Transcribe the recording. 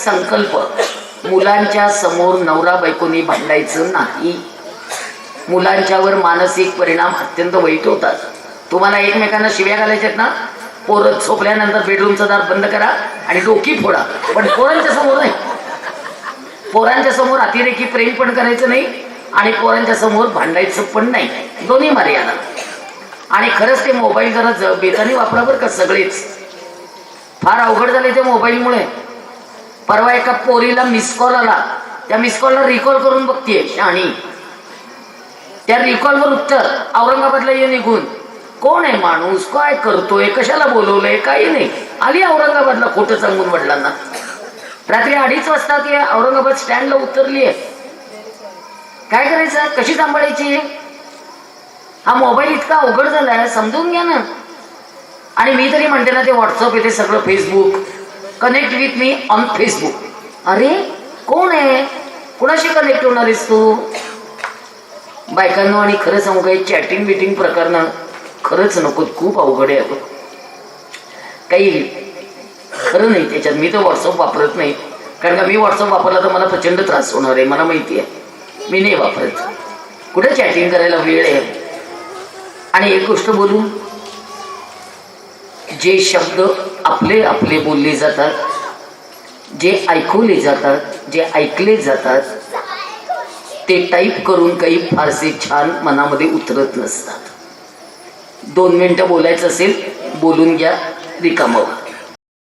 संकल्प, मुलांच्या समोर नवरा बायकोनी भांडायचं नाही. मुलांच्यावर मानसिक परिणाम अत्यंत वाईट होतात. तुम्हाला एकमेकांना शिव्या घालायच्यात ना, पोरं झोपल्यानंतर बेडरूमचं दार बंद करा आणि डोकी फोडा, पण पोरांच्या समोर नाही. पोरांच्या समोर अतिरेकी प्रेम पण करायचं नाही आणि पोरांच्या समोर भांडायचं पण नाही. दोन्ही मर्यादा. आणि खरंच ते मोबाईल जरा बेताने वापरा बरं का. सगळेच फार अवघड झाले ते मोबाईलमुळे. परवा एका पोरीला मिस कॉल आला, त्या मिस कॉलला रिकॉल करून बघतीये शहाणी. त्या रिकॉलवर उत्तर औरंगाबादला ये निघून. कोण आहे माणूस, काय करतोय, कशाला बोलवलंय, काही नाही. आली औरंगाबादला खोटं सांगून वडिलांना. रात्री 2:30 वाजता ती औरंगाबाद स्टँडला उतरली आहे. काय करायचं, कशी सांभाळायची. हा मोबाईल इतका अवघड झालाय, समजून घ्या ना. आणि मी तरी म्हणते ना, ते व्हॉट्सअप येते सगळं, Facebook, connect with me on Facebook. अरे कोण आहे, कुणाशी कनेक्ट होणार आहेस तू. बायकांनो, आणि खरं सांगू काही चॅटिंग बिटिंग प्रकरण खरंच नको, खूप अवघड आहे. काही खरं नाही त्याच्यात. मी तर व्हॉट्सअप वापरत नाही, कारण का मी व्हॉट्सअप वापरला तर मला प्रचंड त्रास होणार आहे, मला माहिती आहे. मी नाही वापरत. कुठे चॅटिंग करायला वेळ आहे. आणि एक गोष्ट बोलू, जे शब्द आपले आपले बोलले जातात, जे ऐकवले जातात, जे ऐकले जातात, ते टाईप करून काही फारसे छान मनामध्ये उतरत नसतात. 2 मिनिटं बोलायचं असेल बोलून घ्या, रिकामं.